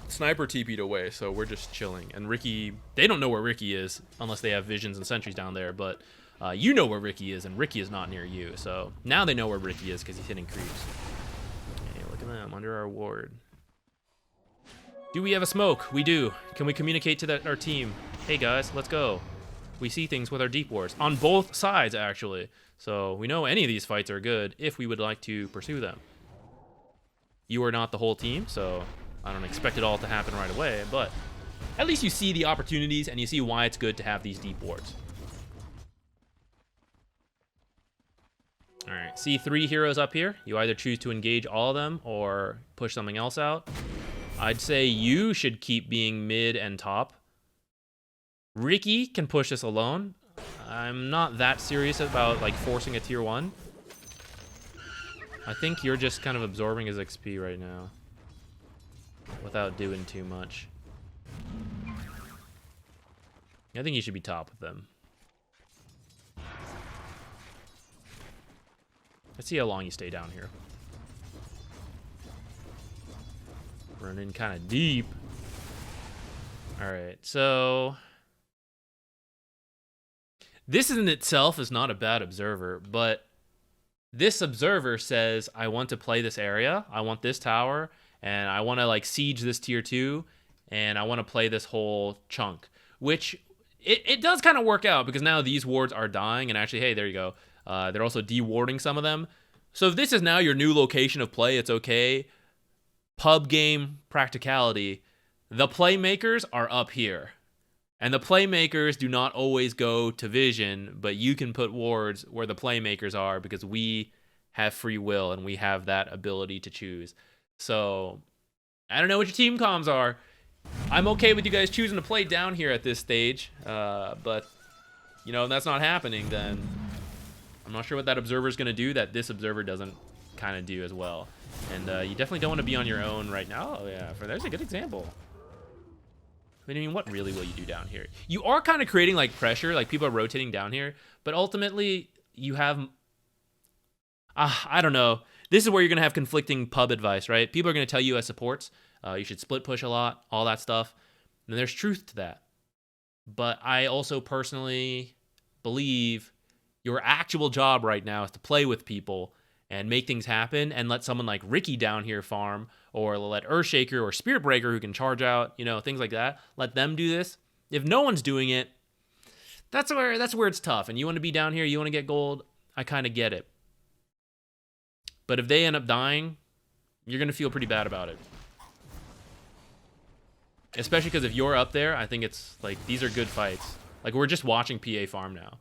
Sniper TP'd away, so we're just chilling. And Ricky, they don't know where Ricky is unless they have visions and sentries down there, but you know where Ricky is, and Ricky is not near you. So now they know where Ricky is because he's hitting creeps. Hey, look at them under our ward. Do we have a smoke? We do. Can we communicate to our team? Hey guys, let's go. We see things with our deep wards on both sides, actually. So we know any of these fights are good if we would like to pursue them. You are not the whole team, so I don't expect it all to happen right away, but at least you see the opportunities and you see why it's good to have these deep wards. All right, see 3 heroes up here. You either choose to engage all of them or push something else out. I'd say you should keep being mid and top. Ricky can push this alone. I'm not that serious about like forcing a tier 1. I think you're just kind of absorbing his XP right now without doing too much. I think you should be top of them. Let's see how long you stay down here. Running kind of deep. All right, so this in itself is not a bad observer, but this observer says, I want to play this area, I want this tower, and I want to like siege this tier 2, and I want to play this whole chunk, which it does kind of work out because now these wards are dying, and actually, hey, there you go. They're also de-warding some of them. So if this is now your new location of play, it's okay. Pub game practicality, the playmakers are up here. And the playmakers do not always go to vision, but you can put wards where the playmakers are because we have free will and we have that ability to choose. So I don't know what your team comms are. I'm okay with you guys choosing to play down here at this stage, but you know, if that's not happening, then I'm not sure what that observer is going to do that this observer doesn't kind of do as well. And you definitely don't want to be on your own right now. Oh yeah, there's a good example. I mean, what really will you do down here? You are kind of creating like pressure, like people are rotating down here, but ultimately you have, I don't know. This is where you're going to have conflicting pub advice, right? People are going to tell you as supports, you should split push a lot, all that stuff. And there's truth to that. But I also personally believe your actual job right now is to play with people and make things happen and let someone like Ricky down here farm, or let Earthshaker or Spirit Breaker who can charge out, you know, things like that. Let them do this. If no one's doing it, that's where it's tough. And you want to be down here, you want to get gold, I kind of get it. But if they end up dying, you're going to feel pretty bad about it. Especially because if you're up there, I think it's like these are good fights. Like we're just watching PA farm now.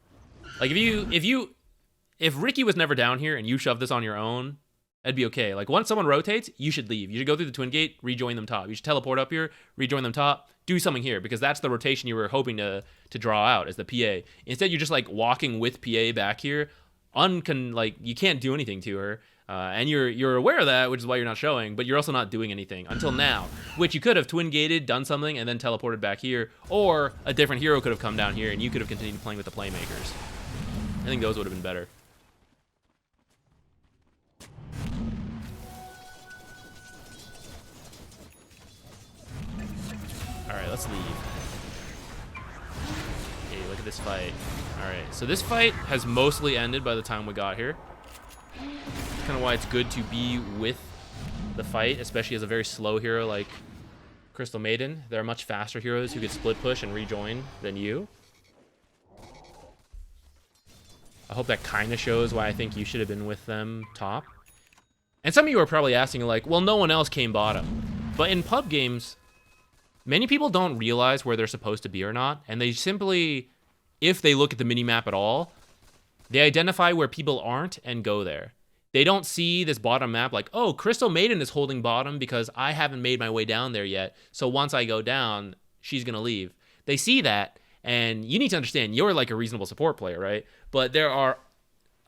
Like if Ricky was never down here and you shove this on your own, that'd be okay. Like once someone rotates, you should leave. You should go through the twin gate, rejoin them top. You should teleport up here, rejoin them top, do something here because that's the rotation you were hoping to draw out as the PA. Instead, you're just like walking with PA back here. Like you can't do anything to her. And you're aware of that, which is why you're not showing, but you're also not doing anything until now, which you could have twin gated, done something, and then teleported back here, or a different hero could have come down here and you could have continued playing with the playmakers. I think those would have been better. All right, let's leave. Okay, look at this fight. All right, so this fight has mostly ended by the time we got here. That's kind of why it's good to be with the fight, especially as a very slow hero like Crystal Maiden. There are much faster heroes who could split push and rejoin than you. I hope that kind of shows why I think you should have been with them top. And some of you are probably asking, like, well, no one else came bottom. But in pub games, many people don't realize where they're supposed to be or not, and they simply, if they look at the minimap at all, they identify where people aren't and go there. They don't see this bottom map like, oh, Crystal Maiden is holding bottom because I haven't made my way down there yet, so once I go down, she's going to leave. They see that, and you need to understand, you're like a reasonable support player, right? But there are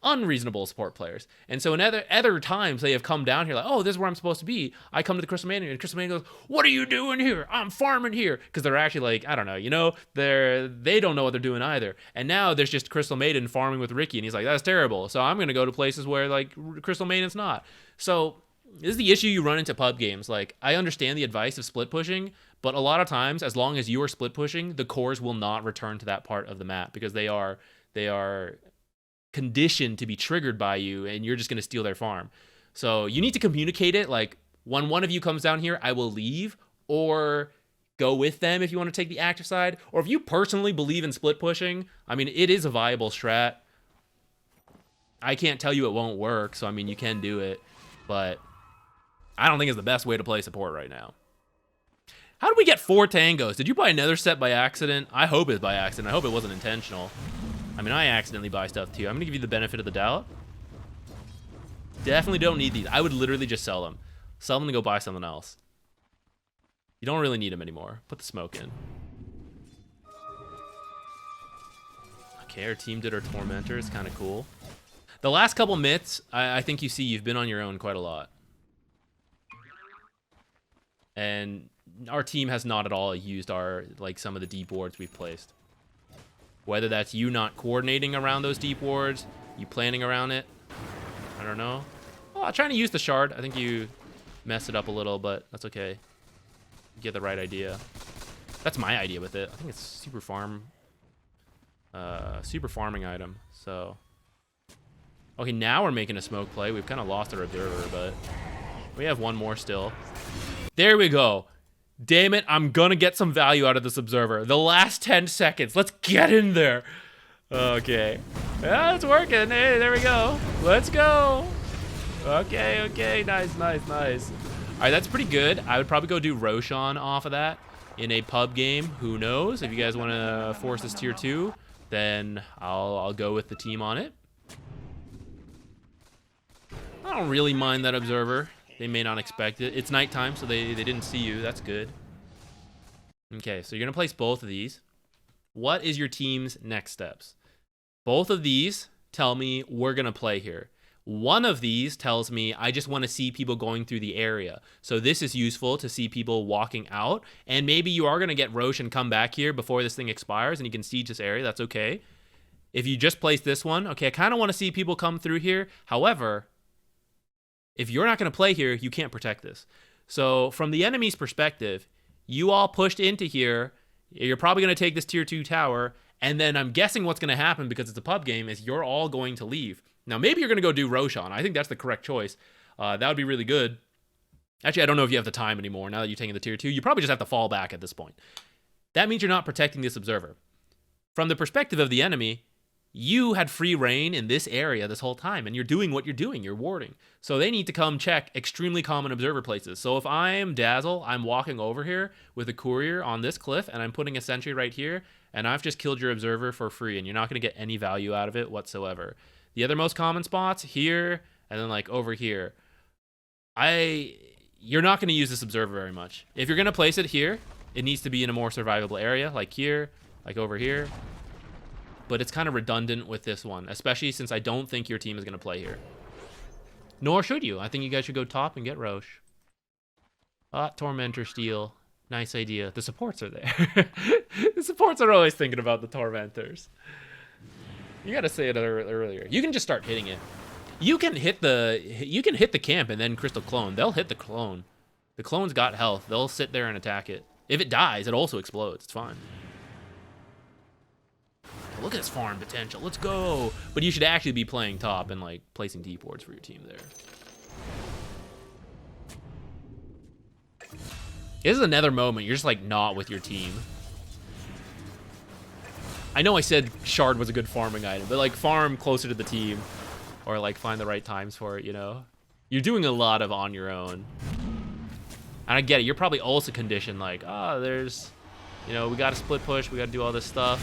unreasonable support players. And so in other times, they have come down here like, oh, this is where I'm supposed to be. I come to the Crystal Maiden, and Crystal Maiden goes, what are you doing here? I'm farming here. Because they're actually like, I don't know, you know, they don't know what they're doing either. And now there's just Crystal Maiden farming with Ricky, and he's like, that's terrible. So I'm going to go to places where, like, Crystal Maiden's not. So this is the issue you run into pub games. Like, I understand the advice of split pushing, but a lot of times, as long as you are split pushing, the cores will not return to that part of the map because they are conditioned to be triggered by you, and you're just going to steal their farm. So you need to communicate it, like, when one of you comes down here, I will leave, or go with them if you want to take the active side, or if you personally believe in split pushing, I mean, it is a viable strat. I can't tell you it won't work, so I mean, you can do it, but I don't think it's the best way to play support right now. How did we get 4 tangos? Did you buy another set by accident? I hope it's by accident. I hope it wasn't intentional. I mean, I accidentally buy stuff too. I'm gonna give you the benefit of the doubt. Definitely don't need these. I would literally just sell them. Sell them and go buy something else. You don't really need them anymore. Put the smoke in. Okay, our team did our Tormentor. It's kind of cool. The last couple myths, I think you see you've been on your own quite a lot. And our team has not at all used some of the deep wards we've placed. Whether that's you not coordinating around those deep wards, you planning around it, I don't know. Oh, I'm trying to use the shard. I think you messed it up a little, but that's okay. You get the right idea. That's my idea with it. I think it's super farming item. So, okay, now we're making a smoke play. We've kind of lost our observer, but we have one more still. There we go. Damn it, I'm gonna get some value out of this observer. The last 10 seconds. Let's get in there. Okay. Yeah, it's working. Hey, there we go. Let's go. Okay. Nice. All right, that's pretty good. I would probably go do Roshan off of that in a pub game. Who knows? If you guys want to force this tier 2, then I'll go with the team on it. I don't really mind that observer. They may not expect it. It's nighttime, so they didn't see you. That's good. Okay, so you're going to place both of these. What is your team's next steps? Both of these tell me we're going to play here. One of these tells me I just want to see people going through the area. So this is useful to see people walking out. And maybe you are going to get Roche and come back here before this thing expires and you can siege this area. That's okay. If you just place this one, okay, I kind of want to see people come through here. However, if you're not going to play here, you can't protect this. So from the enemy's perspective, you all pushed into here. You're probably going to take this tier 2 tower. And then I'm guessing what's going to happen, because it's a pub game, is you're all going to leave. Now, maybe you're going to go do Roshan. I think that's the correct choice. That would be really good. Actually, I don't know if you have the time anymore. Now that you're taking the tier 2, you probably just have to fall back at this point. That means you're not protecting this observer. From the perspective of the enemy, you had free reign in this area this whole time, and you're doing what you're doing. You're warding. So they need to come check extremely common observer places. So if I'm Dazzle, I'm walking over here with a courier on this cliff, and I'm putting a sentry right here, and I've just killed your observer for free, and you're not going to get any value out of it whatsoever. The other most common spots here, and then like over here. You're not going to use this observer very much. If you're going to place it here, it needs to be in a more survivable area, like here, like over here. But it's kind of redundant with this one, especially since I don't think your team is going to play here. Nor should you. I think you guys should go top and get Roche. Tormentor steal. Nice idea. The supports are there. The supports are always thinking about the Tormentors. You got to say it earlier. You can just start hitting it. You can hit the camp and then Crystal Clone. They'll hit the clone. The clone's got health. They'll sit there and attack it. If it dies, it also explodes. It's fine. Look at this farm potential. Let's go. But you should actually be playing top and like placing deep wards for your team there. This is another moment you're just like not with your team. I know I said shard was a good farming item, but like farm closer to the team or like find the right times for it, you know? You're doing a lot of on your own. And I get it. You're probably also conditioned like, oh, there's, you know, we got to split push. We got to do all this stuff.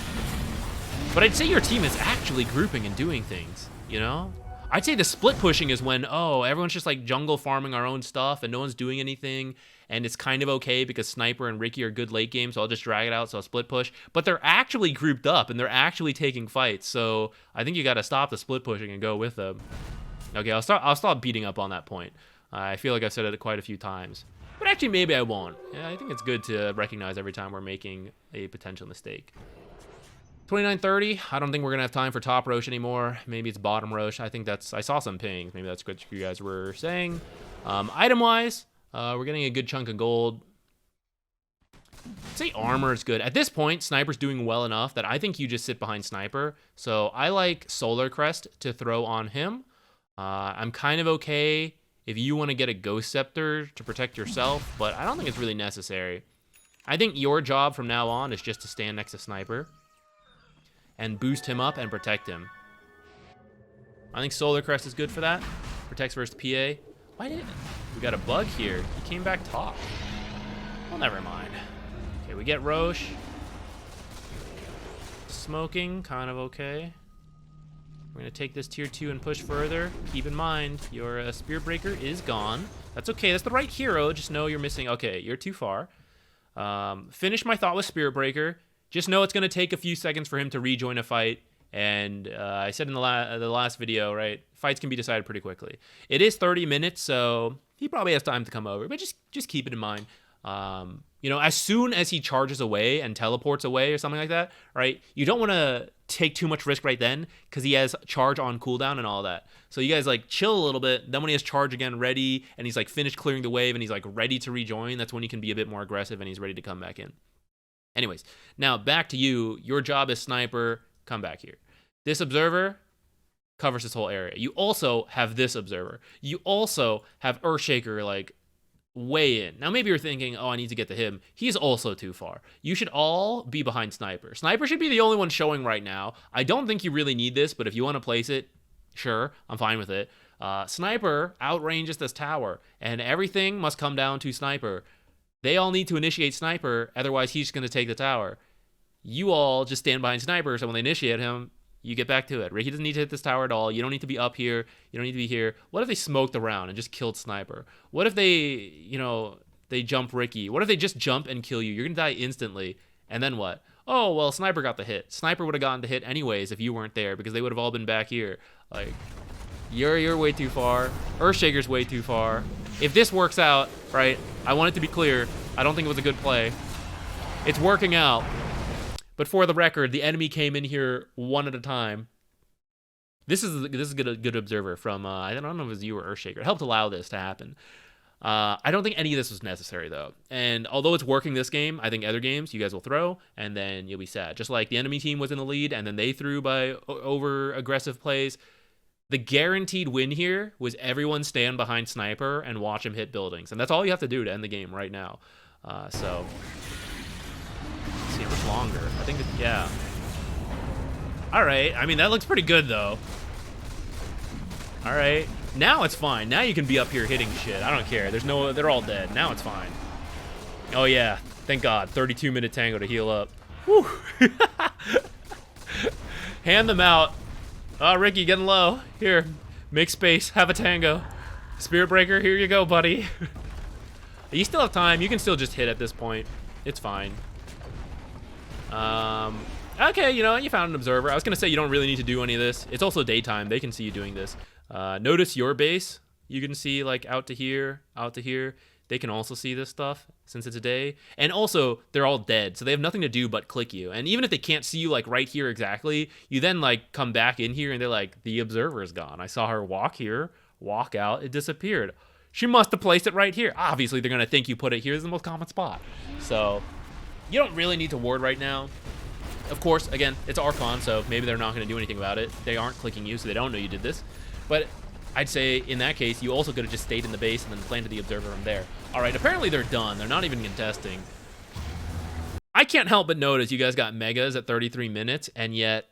But I'd say your team is actually grouping and doing things, you know? I'd say the split pushing is when, oh, everyone's just like jungle farming our own stuff and no one's doing anything. And it's kind of okay because Sniper and Ricky are good late game, so I'll just drag it out, so I'll split push. But they're actually grouped up and they're actually taking fights. So I think you got to stop the split pushing and go with them. Okay, I'll stop beating up on that point. I feel like I've said it quite a few times. But actually, maybe I won't. Yeah, I think it's good to recognize every time we're making a potential mistake. 29:30. I don't think we're gonna have time for top Roche anymore. Maybe it's bottom Roche. I think that's. I saw some pings. Maybe that's what you guys were saying. Item-wise, we're getting a good chunk of gold. I'd say armor is good. At this point, Sniper's doing well enough that I think you just sit behind Sniper. So I like Solar Crest to throw on him. I'm kind of okay if you want to get a Ghost Scepter to protect yourself, but I don't think it's really necessary. I think your job from now on is just to stand next to Sniper and boost him up and protect him. I think Solar Crest is good for that. Protects versus PA. Why did we got a bug here? He came back top. Well, never mind. Okay, we get Roche. Smoking, kind of okay. We're gonna take this tier 2 and push further. Keep in mind, your Spear Breaker is gone. That's okay, that's the right hero. Just know you're missing, okay, you're too far. Finish my thought with Spirit Breaker. Just know it's gonna take a few seconds for him to rejoin a fight. And I said in the last video, right, fights can be decided pretty quickly. It is 30 minutes, so he probably has time to come over, but just keep it in mind. You know, as soon as he charges away and teleports away or something like that, right, you don't want to take too much risk right then because he has charge on cooldown and all that. So you guys like chill a little bit. Then when he has charge again ready and he's like finished clearing the wave and he's like ready to rejoin, that's when he can be a bit more aggressive and he's ready to come back in. Anyways, now back to you. Your job as Sniper, come back here. This Observer covers this whole area. You also have this Observer. You also have Earthshaker like way in. Now maybe you're thinking, oh, I need to get to him. He's also too far. You should all be behind Sniper. Sniper should be the only one showing right now. I don't think you really need this, but if you want to place it, sure, I'm fine with it. Sniper outranges this tower, and everything must come down to Sniper. They all need to initiate Sniper, otherwise he's just going to take the tower. You all just stand behind Sniper, so when they initiate him, you get back to it. Ricky doesn't need to hit this tower at all. You don't need to be up here. You don't need to be here. What if they smoked around and just killed Sniper? What if they, you know, they jump Ricky? What if they just jump and kill you? You're going to die instantly. And then what? Oh, well, Sniper got the hit. Sniper would have gotten the hit anyways if you weren't there because they would have all been back here. Like, you're way too far. Earthshaker's way too far. If this works out, right, I want it to be clear, I don't think it was a good play. It's working out. But for the record, the enemy came in here one at a time. This is a good observer from, I don't know if it was you or Earthshaker. It helped allow this to happen. I don't think any of this was necessary, though. And although it's working this game, I think other games you guys will throw, and then you'll be sad. Just like the enemy team was in the lead, and then they threw by over-aggressive plays. The guaranteed win here was everyone stand behind Sniper and watch him hit buildings. And that's all you have to do to end the game right now. So... see how much longer. I think, yeah. All right. I mean, that looks pretty good, though. All right. Now it's fine. Now you can be up here hitting shit. I don't care. There's no... they're all dead. Now it's fine. Oh, yeah. Thank God. 32-minute tango to heal up. Whew. Hand them out. Oh, Ricky, getting low. Here. Make space. Have a tango. Spirit Breaker, here you go, buddy. You still have time. You can still just hit at this point. It's fine. Okay, you know, you found an observer. I was gonna say you don't really need to do any of this. It's also daytime. They can see you doing this. Notice your base. You can see like out to here, out to here. They can also see this stuff since it's a day. And also, they're all dead, so they have nothing to do but click you. And even if they can't see you like right here exactly, you then like come back in here and they're like, the observer is gone. I saw her walk here, walk out, it disappeared. She must have placed it right here. Obviously, they're gonna think you put it here. It's the most common spot. So you don't really need to ward right now. Of course, again, it's Archon, so maybe they're not going to do anything about it. They aren't clicking you, so they don't know you did this. But I'd say in that case, you also could have just stayed in the base and then planted the observer from there. All right, apparently they're done. They're not even contesting. I can't help but notice you guys got megas at 33 minutes, and yet,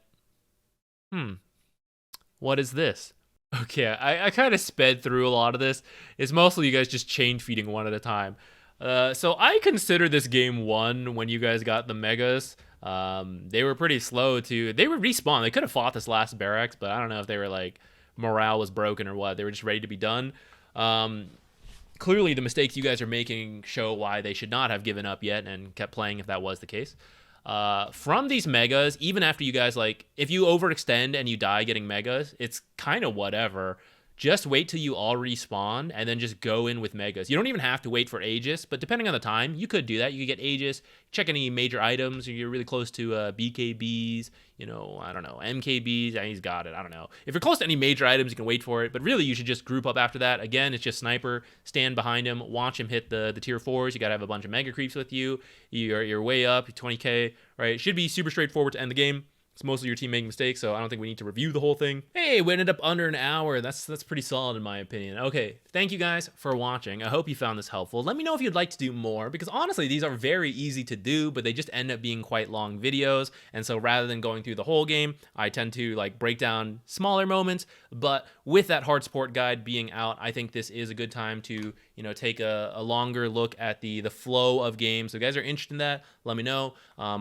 what is this? Okay, I kind of sped through a lot of this. It's mostly you guys just chain feeding one at a time. So I consider this game won when you guys got the megas. They were pretty slow to. They were respawn. They could have fought this last barracks, but I don't know if they were like morale was broken or what. They were just ready to be done. Clearly, the mistakes you guys are making show why they should not have given up yet and kept playing if that was the case. From these megas, even after you guys, like, if you overextend and you die getting megas, it's kind of whatever. Just wait till you all respawn and then just go in with megas. You don't even have to wait for Aegis, but depending on the time, you could do that. You could get Aegis, check any major items, or you're really close to BKBs, you know, I don't know, MKBs, yeah, he's got it, I don't know. If you're close to any major items, you can wait for it, but really you should just group up after that. Again, it's just sniper, stand behind him, watch him hit the tier 4s. You gotta have a bunch of mega creeps with you. You're way up, 20k, right? It should be super straightforward to end the game. It's mostly your team making mistakes, so I don't think we need to review the whole thing. Hey, we ended up under an hour. That's pretty solid in my opinion. Okay, thank you guys for watching. I hope you found this helpful. Let me know if you'd like to do more, because honestly, these are very easy to do, but they just end up being quite long videos. And so rather than going through the whole game, I tend to like break down smaller moments. But with that hard support guide being out, I think this is a good time to, you know, take a longer look at the flow of games. So if you guys are interested in that, let me know.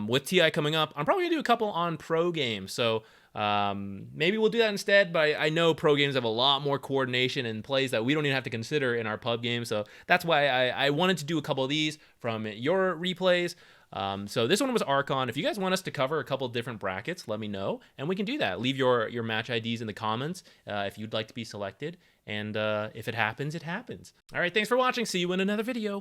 With TI coming up, I'm probably gonna do a couple on pro games. So maybe we'll do that instead, but I know pro games have a lot more coordination and plays that we don't even have to consider in our pub games. So that's why I wanted to do a couple of these from your replays. So this one was Archon. If you guys want us to cover a couple different brackets, let me know, and we can do that. Leave your match IDs in the comments if you'd like to be selected, and if it happens, it happens. All right, thanks for watching. See you in another video.